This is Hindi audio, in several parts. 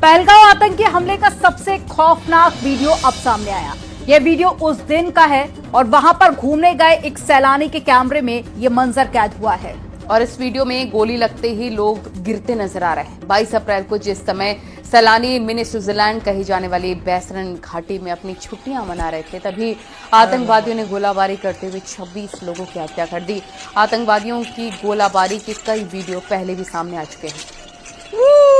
पहलगाम आतंकी हमले का सबसे खौफनाक वीडियो अब सामने आया। यह वीडियो उस दिन का है और वहां पर घूमने गए एक सैलानी के कैमरे में यह मंजर कैद हुआ है। और इस वीडियो में गोली लगते ही लोग गिरते नजर आ रहे हैं। 22 अप्रैल को जिस समय सैलानी मिनी स्विट्जरलैंड कही जाने वाली बैसरन घाटी में अपनी छुट्टियां मना रहे थे, तभी आतंकवादियों ने गोलाबारी करते हुए 26 लोगों की हत्या कर दी। आतंकवादियों की गोलाबारी के कई वीडियो पहले भी सामने आ चुके हैं,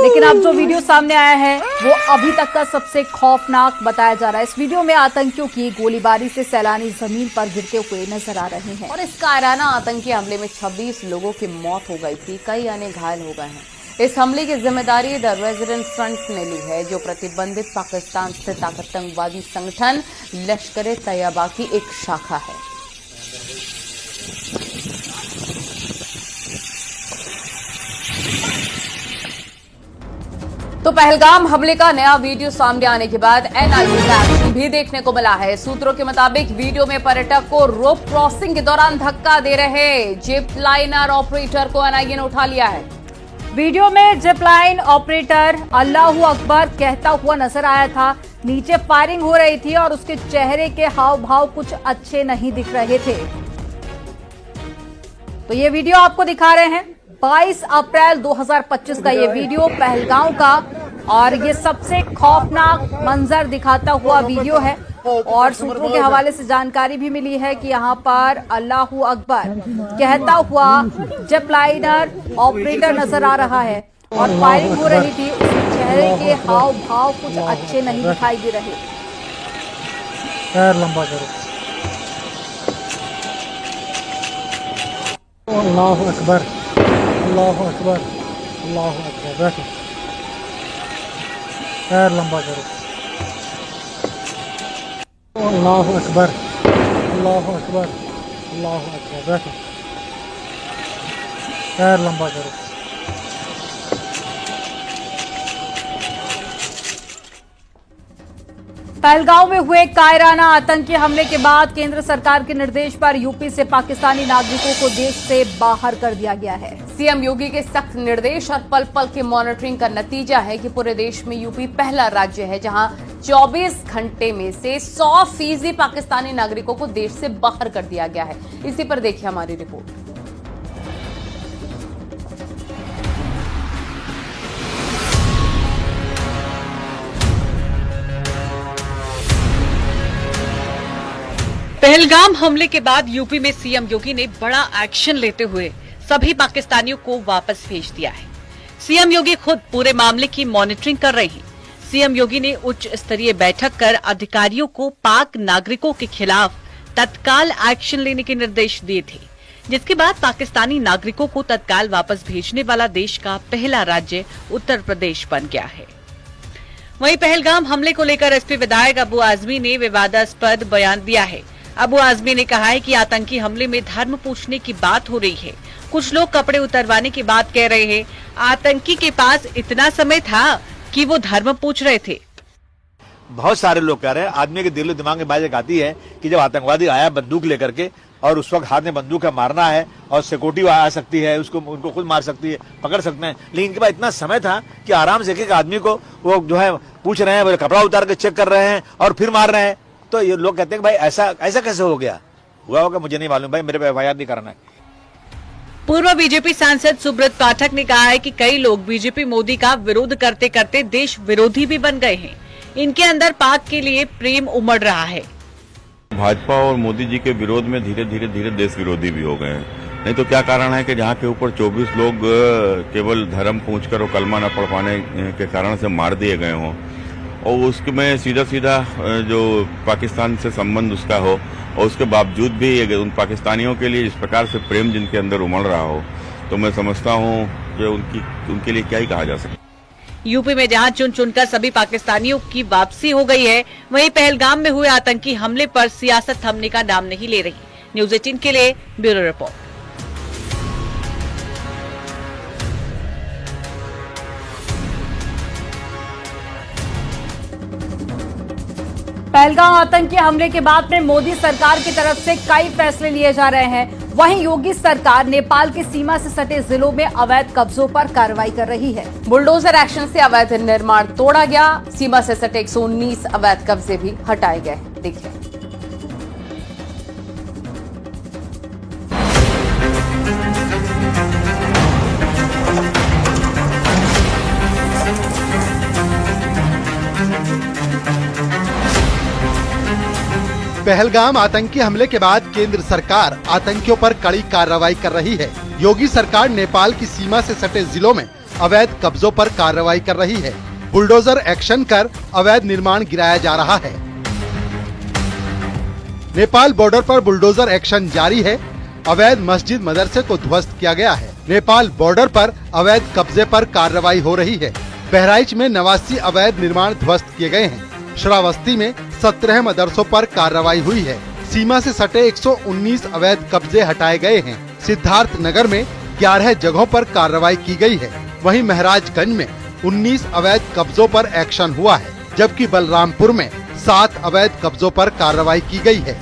लेकिन अब जो वीडियो सामने आया है वो अभी तक का सबसे खौफनाक बताया जा रहा है। इस वीडियो में आतंकियों की गोलीबारी से सैलानी जमीन पर गिरते हुए नजर आ रहे हैं। और इस कायराना आतंकी हमले में 26 लोगों की मौत हो गई थी, कई अन्य घायल हो गए हैं। इस हमले की जिम्मेदारी द रेजिडेंट फ्रंट ने ली है, जो प्रतिबंधित पाकिस्तान स्थित आतंकवादी संगठन लश्कर-ए-तैयबा की एक शाखा है। तो पहलगाम हमले का नया वीडियो सामने आने के बाद एनआईए का एक्शन भी देखने को मिला है। सूत्रों के मुताबिक वीडियो में पर्यटक को रोप क्रॉसिंग के दौरान धक्का दे रहे जिप लाइनर ऑपरेटर को एनआईए ने उठा लिया है। वीडियो में zip line operator Allahu Akbar कहता हुआ नजर आया था। नीचे फायरिंग हो रही थी और उसके चेहरे के हाव भाव कुछ अच्छे नहीं दिख रहे थे। तो ये वीडियो आपको दिखा रहे हैं 22 अप्रैल 2025 का ये वीडियो पहलगाम का, और ये सबसे खौफनाक मंजर दिखाता हुआ वीडियो है। और सूत्रों के हवाले से जानकारी भी मिली है कि यहाँ पर अल्लाहू अकबर कहता हुआ जिप लाइनर ऑपरेटर नजर आ रहा है और फायरिंग हो रही थी। उसके चेहरे के हाव भाव कुछ अच्छे नहीं दिखाई दे रहे। पैर लंबा करो। अल्लाहू अकबर, अल्लाहू अकबर, अल्लाहू अकबर। बैठो, पैर लंबा करो। अल्लाहू अकबर, अल्लाहू अकबर, अल्लाहू अकबर। बैठो, पैर लंबा करो। पहलगाम में हुए कायराना आतंकी हमले के बाद केंद्र सरकार के निर्देश पर यूपी से पाकिस्तानी नागरिकों को देश से बाहर कर दिया गया है। सीएम योगी के सख्त निर्देश और पल पल की मॉनिटरिंग का नतीजा है कि पूरे देश में यूपी पहला राज्य है जहां 24 घंटे में से 100% पाकिस्तानी नागरिकों को देश से बाहर कर दिया गया है। इसी पर देखिए हमारी रिपोर्ट। पहलगाम हमले के बाद यूपी में सीएम योगी ने बड़ा एक्शन लेते हुए सभी पाकिस्तानियों को वापस भेज दिया है। सीएम योगी खुद पूरे मामले की मॉनिटरिंग कर रहे हैं। सीएम योगी ने उच्च स्तरीय बैठक कर अधिकारियों को पाक नागरिकों के खिलाफ तत्काल एक्शन लेने के निर्देश दिए थे, जिसके बाद पाकिस्तानी नागरिकों को तत्काल वापस भेजने वाला देश का पहला राज्य उत्तर प्रदेश बन गया है। वहीं पहलगाम हमले को लेकर एसपी विधायक अबू आजमी ने विवादास्पद बयान दिया है। अबू आजमी ने कहा है कि आतंकी हमले में धर्म पूछने की बात हो रही है। कुछ लोग कपड़े उतरवाने की बात कह रहे हैं। आतंकी के पास इतना समय था कि वो धर्म पूछ रहे थे। बहुत सारे लोग कह रहे हैं, आदमी के दिलो दिमाग में बात एक आती है कि जब आतंकवादी आया बंदूक लेकर के और उस वक्त हाथ में बंदूक है, मारना है और सिक्योरिटी आ सकती है, उसको उनको खुद मार सकती है, पकड़ सकते हैं, लेकिन इनके पास इतना समय था कि आराम से एक आदमी को वो जो है पूछ रहे हैं, कपड़ा उतार के चेक कर रहे हैं और फिर मार रहे हैं। तो ये लोग कहते हैं कि भाई ऐसा कैसे हो गया, हुआ होगा, मुझे नहीं मालूम भाई, मेरे पे एफआईआर नहीं करना है। पूर्व बीजेपी सांसद सुब्रत पाठक ने कहा है कि कई लोग बीजेपी मोदी का विरोध करते करते देश विरोधी भी बन गए हैं। इनके अंदर पाक के लिए प्रेम उमड़ रहा है। भाजपा और मोदी जी के विरोध में धीरे धीरे देश विरोधी भी हो गए हैं। नहीं तो क्या कारण है कि जहाँ के ऊपर 24 लोग केवल धर्म पूछकर और कलमा न पढ़ पाने के कारण से मार दिए गए हों, और उसमें सीधा जो पाकिस्तान से संबंध उसका हो, और उसके बावजूद भी उन पाकिस्तानियों के लिए इस प्रकार से प्रेम जिनके अंदर उमड़ रहा हो, तो मैं समझता हूँ कि उनके लिए क्या ही कहा जा सकता। यूपी में जहां चुन चुनकर सभी पाकिस्तानियों की वापसी हो गई है, वहीं पहलगाम में हुए आतंकी हमले पर सियासत थमने का नाम नहीं ले रही। न्यूज 18 के लिए ब्यूरो रिपोर्ट। पहलगाम आतंकी हमले के बाद में मोदी सरकार की तरफ से कई फैसले लिए जा रहे हैं। वहीं योगी सरकार नेपाल की सीमा से सटे जिलों में अवैध कब्जों पर कार्रवाई कर रही है। बुलडोजर एक्शन से अवैध निर्माण तोड़ा गया, सीमा से सटे 119 अवैध कब्जे भी हटाए गए। देखिए। पहलगाम आतंकी हमले के बाद केंद्र सरकार आतंकियों पर कड़ी कार्रवाई कर रही है। योगी सरकार नेपाल की सीमा से सटे जिलों में अवैध कब्जों पर कार्रवाई कर रही है। बुलडोजर एक्शन कर अवैध निर्माण गिराया जा रहा है। नेपाल बॉर्डर पर बुलडोजर एक्शन जारी है। अवैध मस्जिद मदरसे को ध्वस्त किया गया है। नेपाल बॉर्डर पर अवैध कब्जे पर कार्रवाई हो रही है। बहराइच में 89 अवैध निर्माण ध्वस्त किए गए हैं। श्रावस्ती में 17 मदरसों पर कार्रवाई हुई है। सीमा से सटे 119 अवैध कब्जे हटाए गए हैं। सिद्धार्थ नगर में 11 जगहों पर कार्रवाई की गई है। वहीं महराजगंज में 19 अवैध कब्जों पर एक्शन हुआ है, जबकि बलरामपुर में 7 अवैध कब्जों पर कार्रवाई की गई है।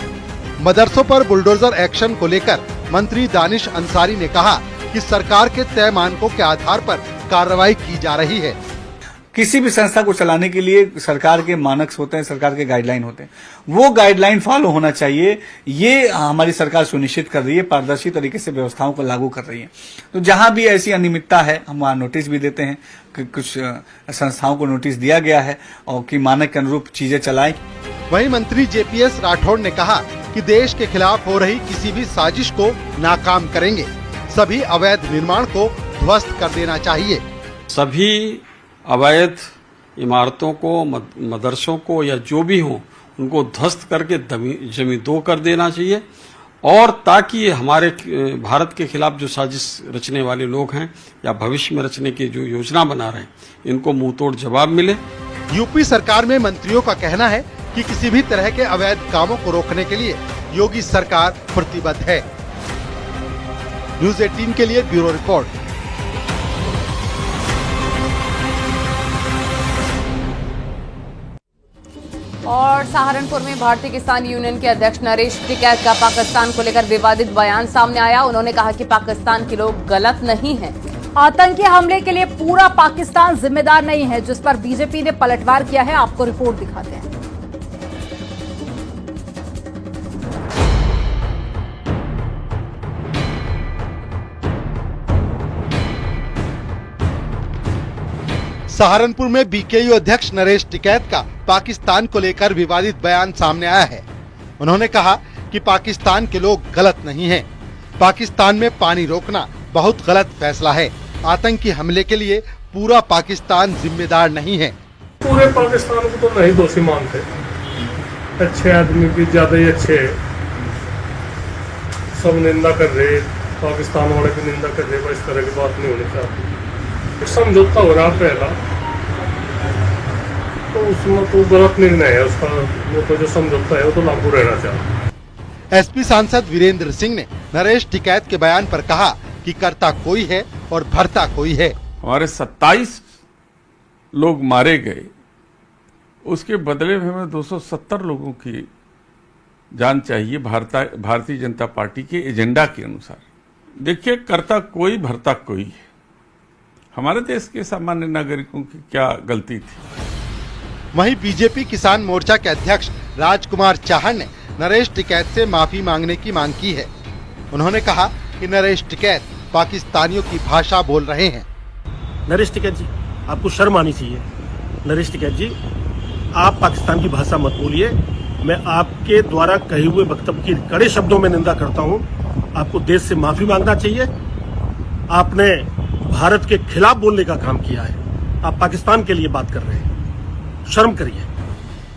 मदरसों पर बुलडोजर एक्शन को लेकर मंत्री दानिश अंसारी ने कहा कि सरकार के तय मानकों के आधार पर कार्रवाई की जा रही है। किसी भी संस्था को चलाने के लिए सरकार के मानक होते हैं, सरकार के गाइडलाइन होते हैं, वो गाइडलाइन फॉलो होना चाहिए। ये हमारी सरकार सुनिश्चित कर रही है, पारदर्शी तरीके से व्यवस्थाओं को लागू कर रही है। तो जहां भी ऐसी अनियमितता है हम वहां नोटिस भी देते हैं कि कुछ संस्थाओं को नोटिस दिया गया है और कि मानक के अनुरूप चीजें चलाएं। वहीं मंत्री जेपीएस राठौड़ ने कहा कि देश के खिलाफ हो रही किसी भी साजिश को नाकाम करेंगे। सभी अवैध निर्माण को ध्वस्त कर देना चाहिए। सभी अवैध इमारतों को, मदरसों को या जो भी हो, उनको ध्वस्त करके जमींदोज कर देना चाहिए, और ताकि हमारे भारत के खिलाफ जो साजिश रचने वाले लोग हैं या भविष्य में रचने की जो योजना बना रहे हैं, इनको मुंहतोड़ जवाब मिले। यूपी सरकार में मंत्रियों का कहना है कि किसी भी तरह के अवैध कामों को रोकने के लिए योगी सरकार प्रतिबद्ध है। न्यूज़ 18 के लिए ब्यूरो रिपोर्ट। और सहारनपुर में भारतीय किसान यूनियन के अध्यक्ष नरेश टिकैत का पाकिस्तान को लेकर विवादित बयान सामने आया। उन्होंने कहा कि पाकिस्तान के लोग गलत नहीं हैं। आतंकी हमले के लिए पूरा पाकिस्तान जिम्मेदार नहीं है, जिस पर बीजेपी ने पलटवार किया है। आपको रिपोर्ट दिखाते हैं। सहारनपुर में बीकेयू अध्यक्ष नरेश टिकैत का पाकिस्तान को लेकर विवादित बयान सामने आया है। उन्होंने कहा कि पाकिस्तान के लोग गलत नहीं हैं। पाकिस्तान में पानी रोकना बहुत गलत फैसला है। आतंकी हमले के लिए पूरा पाकिस्तान जिम्मेदार नहीं है। पूरे पाकिस्तान को तो नहीं दोषी मानते, अच्छे आदमी भी ज्यादा ही अच्छे, सब निंदा कर रहे, पाकिस्तान वाले की निंदा कर रहे। इस तरह की बात नहीं होनी चाहिए। समझौता हो रहा पहला, तो उसमें तो गलत निर्णय है उसका। वो तो जो समझौता है वो तो लागू रहना चाहिए। एसपी सांसद वीरेंद्र सिंह ने नरेश टिकैत के बयान पर कहा कि करता कोई है और भरता कोई है। हमारे 27 लोग मारे गए, उसके बदले में हमें 270 लोगों की जान चाहिए भारतीय जनता पार्टी के एजेंडा के अनुसार। देखिए, करता कोई भरता कोई है। हमारे देश के सामान्य नागरिकों की क्या गलती थी। वहीं बीजेपी किसान मोर्चा के अध्यक्ष राजकुमार चाहर ने नरेश टिकैत से माफी मांगने की मांग की है। उन्होंने कहा कि नरेश टिकैत पाकिस्तानियों की भाषा बोल रहे हैं। नरेश टिकैत जी, आपको शर्म आनी चाहिए। नरेश टिकैत जी, आप पाकिस्तान की भाषा मत बोलिए। मैं आपके द्वारा कहे हुए वक्तव्य की कड़े शब्दों में निंदा करता हूं। आपको देश से माफी मांगना चाहिए। आपने भारत के खिलाफ बोलने का काम किया है। आप पाकिस्तान के लिए बात कर रहे हैं, शर्म करिए।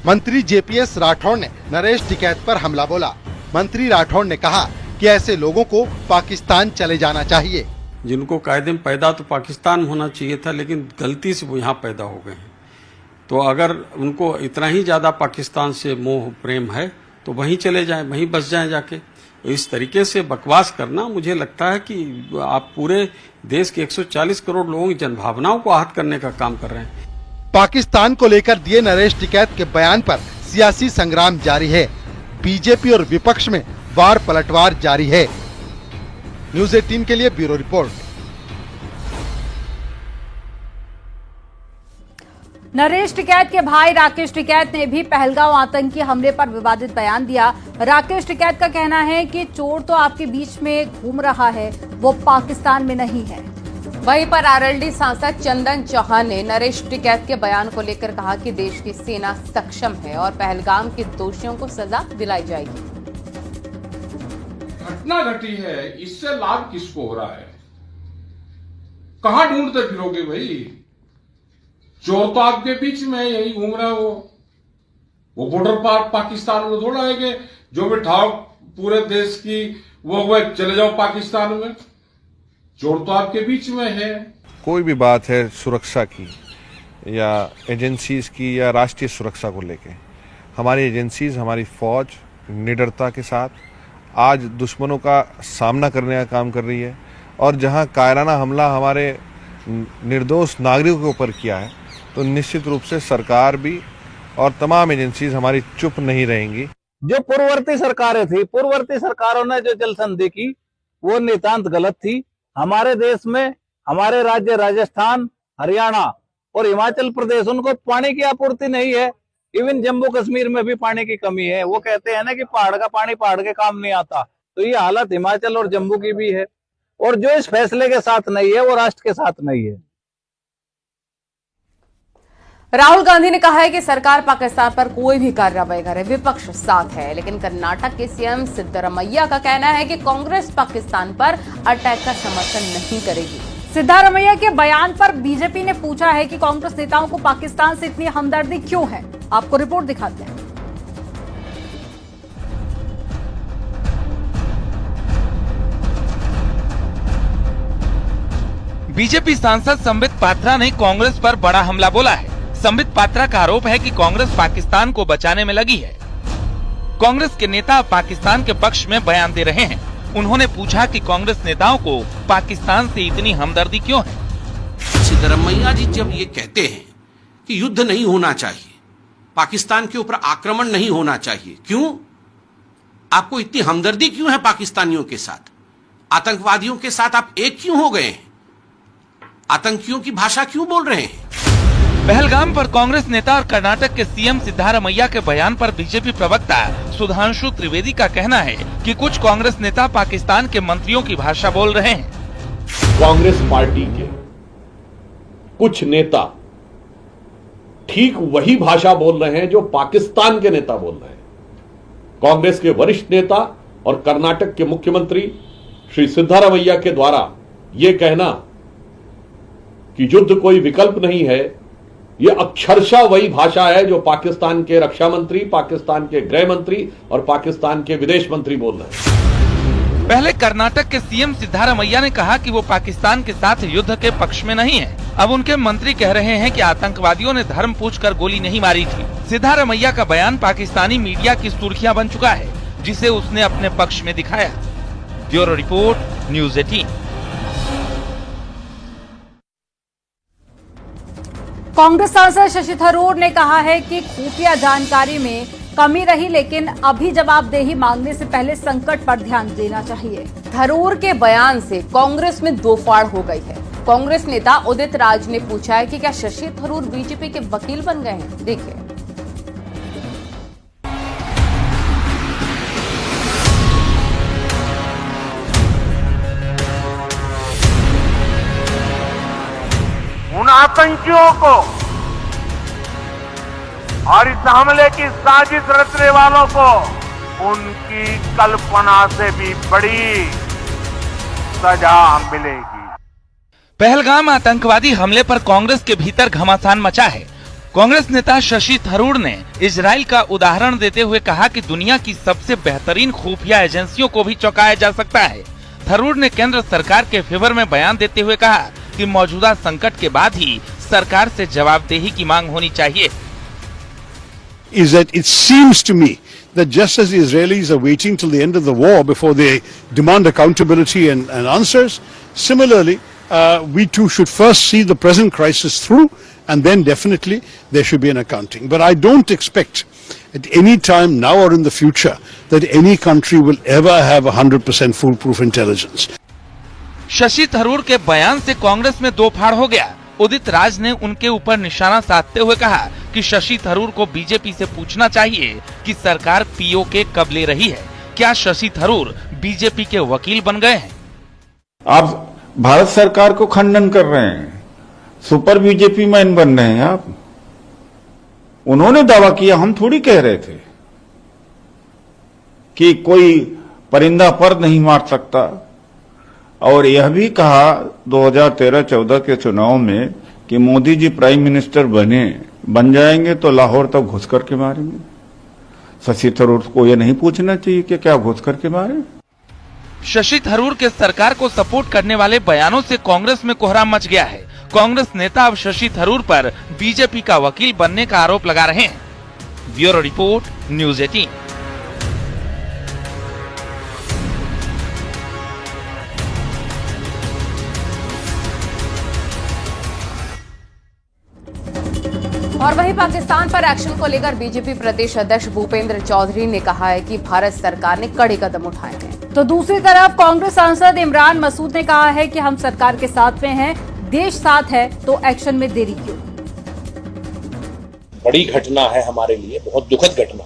मंत्री जेपीएस राठौड़ ने नरेश टिकैत पर हमला बोला। मंत्री राठौड़ ने कहा कि ऐसे लोगों को पाकिस्तान चले जाना चाहिए। जिनको कायदे में पैदा तो पाकिस्तान में होना चाहिए था, लेकिन गलती से वो यहाँ पैदा हो गए हैं। तो अगर उनको इतना ही ज्यादा पाकिस्तान से मोह प्रेम है तो वहीं चले जाएं, वहीं बस जाएं जाके। इस तरीके से बकवास करना, मुझे लगता है कि आप पूरे देश के 140 करोड़ लोगों की जनभावनाओं को आहत करने का काम कर रहे हैं। पाकिस्तान को लेकर दिए नरेश टिकैत के बयान पर सियासी संग्राम जारी है। बीजेपी और विपक्ष में वार पलटवार जारी है। न्यूज 18 के लिए ब्यूरो रिपोर्ट। नरेश टिकैत के भाई राकेश टिकैत ने भी पहलगांव आतंकी हमले पर विवादित बयान दिया। राकेश टिकैत का कहना है कि चोर तो आपके बीच में घूम रहा है, वो पाकिस्तान में नहीं है। वहीं पर आरएलडी सांसद चंदन चौहान ने नरेश टिकैत के बयान को लेकर कहा कि देश की सेना सक्षम है और पहलगाम के दोषियों को सजा दिलाई जाएगी। घटना घटी है, इससे लाभ किसको हो रहा है? कहां ढूंढते फिरोगे भाई? चोर तो आपके बीच में यही घूम रहा है। वो बॉर्डर पार पाकिस्तान में थोड़ा है कि जो भी ठाव पूरे देश की वो चले जाओ पाकिस्तान में। चोर तो आपके बीच में है। कोई भी बात है सुरक्षा की या एजेंसीज की या राष्ट्रीय सुरक्षा को लेके, हमारी एजेंसीज, हमारी फौज निडरता के साथ आज दुश्मनों का सामना करने का काम कर रही है। और जहां कायराना हमला हमारे निर्दोष नागरिकों के ऊपर किया है, तो निश्चित रूप से सरकार भी और तमाम एजेंसीज हमारी चुप नहीं रहेंगी। जो पूर्ववर्ती सरकारें थी, पूर्ववर्ती सरकारों ने जो जल संधि की वो नितांत गलत थी। हमारे देश में हमारे राज्य राजस्थान, हरियाणा और हिमाचल प्रदेश, उनको पानी की आपूर्ति नहीं है। इवन जम्मू कश्मीर में भी पानी की कमी है। वो कहते हैं ना कि पहाड़ का पानी पहाड़ के काम नहीं आता, तो ये हालत हिमाचल और जम्मू की भी है। और जो इस फैसले के साथ नहीं है वो राष्ट्र के साथ नहीं है। राहुल गांधी ने कहा है कि सरकार पाकिस्तान पर कोई भी कार्रवाई करे, विपक्ष साथ है। लेकिन कर्नाटक के सीएम सिद्धरामैया का कहना है कि कांग्रेस पाकिस्तान पर अटैक का समर्थन नहीं करेगी। सिद्धरामैया के बयान पर बीजेपी ने पूछा है कि कांग्रेस नेताओं को पाकिस्तान से इतनी हमदर्दी क्यों है। आपको रिपोर्ट दिखाते हैं। बीजेपी सांसद संबित पात्रा ने कांग्रेस पर बड़ा हमला बोला है। संबित पात्रा का आरोप है कि कांग्रेस पाकिस्तान को बचाने में लगी है। कांग्रेस के नेता पाकिस्तान के पक्ष में बयान दे रहे हैं। उन्होंने पूछा कि कांग्रेस नेताओं को पाकिस्तान से इतनी हमदर्दी क्यों है। सिद्धरामैया जी जब ये कहते हैं कि युद्ध नहीं होना चाहिए, पाकिस्तान के ऊपर आक्रमण नहीं होना चाहिए, क्यों? आपको इतनी हमदर्दी क्यों है पाकिस्तानियों के साथ? आतंकवादियों के साथ आप एक क्यों हो गए हैं? आतंकियों की भाषा क्यों बोल रहे हैं? पहलगाम पर कांग्रेस नेता और कर्नाटक के सीएम सिद्धरामैया के बयान पर बीजेपी प्रवक्ता सुधांशु त्रिवेदी का कहना है कि कुछ कांग्रेस नेता पाकिस्तान के मंत्रियों की भाषा बोल रहे हैं। कांग्रेस पार्टी के कुछ नेता ठीक वही भाषा बोल रहे हैं जो पाकिस्तान के नेता बोल रहे हैं। कांग्रेस के वरिष्ठ नेता और कर्नाटक के मुख्यमंत्री श्री सिद्धरामैया के द्वारा ये कहना कि युद्ध कोई विकल्प नहीं है, ये अक्षरशः वही भाषा है जो पाकिस्तान के रक्षा मंत्री, पाकिस्तान के गृह मंत्री और पाकिस्तान के विदेश मंत्री बोल रहे हैं। पहले कर्नाटक के सीएम सिद्धरामैया ने कहा कि वो पाकिस्तान के साथ युद्ध के पक्ष में नहीं है। अब उनके मंत्री कह रहे हैं कि आतंकवादियों ने धर्म पूछकर गोली नहीं मारी थी। सिद्धरामैया का बयान पाकिस्तानी मीडिया की सुर्खियां बन चुका है, जिसे उसने अपने पक्ष में दिखाया। Bureau report, news 18। कांग्रेस सांसद शशि थरूर ने कहा है कि खुफिया जानकारी में कमी रही, लेकिन अभी जवाबदेही मांगने से पहले संकट पर ध्यान देना चाहिए। थरूर के बयान से कांग्रेस में दो फाड़ हो गई है। कांग्रेस नेता उदित राज ने पूछा है कि क्या शशि थरूर बीजेपी के वकील बन गए हैं। देखिए। उन आतंकियों को और इस हमले की साजिश रचने वालों को उनकी कल्पना से भी बड़ी सजा मिलेगी। पहलगाम आतंकवादी हमले पर कांग्रेस के भीतर घमासान मचा है। कांग्रेस नेता शशि थरूर ने इजराइल का उदाहरण देते हुए कहा कि दुनिया की सबसे बेहतरीन खुफिया एजेंसियों को भी चौंकाया जा सकता है। थरूर ने केंद्र सरकार के फेवर में बयान देते हुए कहा कि मौजूदा संकट के बाद ही सरकार से जवाबदेही की मांग होनी चाहिए। Is that it seems to me that just as the Israelis are waiting till the end of the war before they demand accountability and answers, similarly we too should first see the present crisis through, and then definitely there should be an accounting. But I don't expect at any time now or in the future that any country will ever have 100% foolproof intelligence. Shashi Tharoor के बयान से कांग्रेस में दो फाड़ हो गया। उदित राज ने उनके ऊपर निशाना साधते हुए कहा कि शशि थरूर को बीजेपी से पूछना चाहिए कि सरकार पीओके कब ले रही है। क्या शशि थरूर बीजेपी के वकील बन गए हैं? आप भारत सरकार को खंडन कर रहे हैं, सुपर बीजेपी मैन बन रहे हैं आप। उन्होंने दावा किया, हम थोड़ी कह रहे थे कि कोई परिंदा पर नहीं मार सकता। और यह भी कहा 2013-14 के चुनाव में कि मोदी जी प्राइम मिनिस्टर बन जाएंगे तो लाहौर तक घुस करके मारेंगे। शशि थरूर को यह नहीं पूछना चाहिए कि क्या घुस करके मारे। शशि थरूर के सरकार को सपोर्ट करने वाले बयानों से कांग्रेस में कोहराम मच गया है। कांग्रेस नेता अब शशि थरूर पर बीजेपी का वकील बनने का आरोप लगा रहे हैं। Bureau report, news 18। और वहीं पाकिस्तान पर एक्शन को लेकर बीजेपी प्रदेश अध्यक्ष भूपेंद्र चौधरी ने कहा है कि भारत सरकार ने कड़े कदम उठाए हैं। तो दूसरी तरफ कांग्रेस सांसद इमरान मसूद ने कहा है कि हम सरकार के साथ में हैं, देश साथ है तो एक्शन में देरी क्यों। बड़ी घटना है हमारे लिए, बहुत दुखद घटना,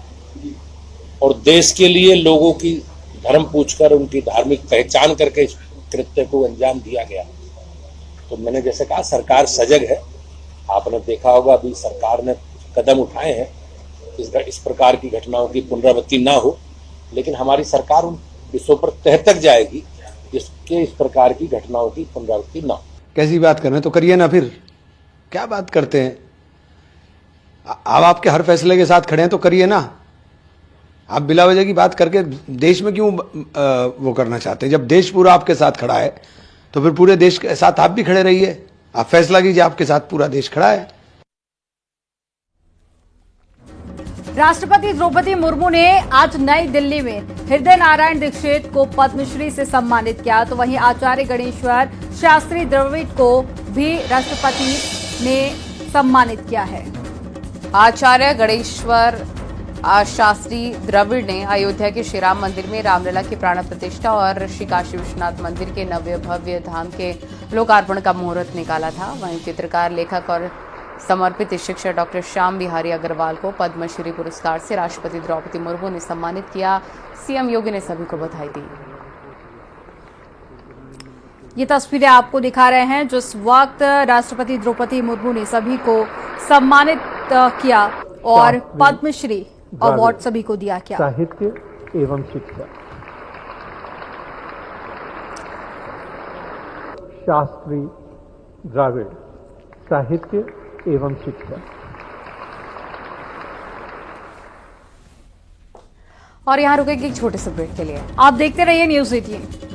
और देश के लिए लोगों की धर्म पूछकर उनकी धार्मिक पहचान करके इस कृत्य को अंजाम दिया गया। तो मैंने जैसे कहा, सरकार सजग है। आपने देखा होगा अभी सरकार ने कदम उठाए हैं इस प्रकार की घटनाओं की पुनरावृत्ति ना हो, लेकिन हमारी सरकार उन विषयों पर तह तक जाएगी जिसके इस प्रकार की घटनाओं की पुनरावृत्ति ना हो। कैसी बात कर रहे हैं तो करिए ना, फिर क्या बात करते हैं आप? आपके हर फैसले के साथ खड़े हैं तो करिए ना। आप बिला वजह की बात करके देश में क्यों वो करना चाहते हैं? जब देश पूरा आपके साथ खड़ा है तो फिर पूरे देश के साथ आप भी खड़े रहिए। आप फैसला कीजिए, आपके साथ पूरा देश खड़ा है। राष्ट्रपति द्रौपदी मुर्मू ने आज नई दिल्ली में हृदय नारायण दीक्षित को पद्मश्री से सम्मानित किया। तो वहीं आचार्य गणेश्वर शास्त्री द्रविड़ को भी राष्ट्रपति ने सम्मानित किया है। आचार्य गणेश्वर शास्त्री द्रविड़ ने अयोध्या के श्री राम मंदिर में रामलला की प्राण प्रतिष्ठा और श्री काशी विश्वनाथ मंदिर के नव्य भव्य धाम के लोकार्पण का मुहूर्त निकाला था। वहीं चित्रकार, लेखक और समर्पित शिक्षक डॉक्टर श्याम बिहारी अग्रवाल को पद्मश्री पुरस्कार से राष्ट्रपति द्रौपदी मुर्मू ने सम्मानित किया। सीएम योगी ने सभी को बधाई दी। ये तस्वीरें आपको दिखा रहे हैं जिस वक्त राष्ट्रपति द्रौपदी मुर्मू ने सभी को सम्मानित किया और पद्मश्री अवार्ड सभी को दिया। क्या साहित्य एवं शिक्षा, शास्त्री द्रविड़, साहित्य एवं शिक्षा। और यहाँ रुकेगी एक छोटे से ब्रेक के लिए। आप देखते रहिए न्यूज़ 18।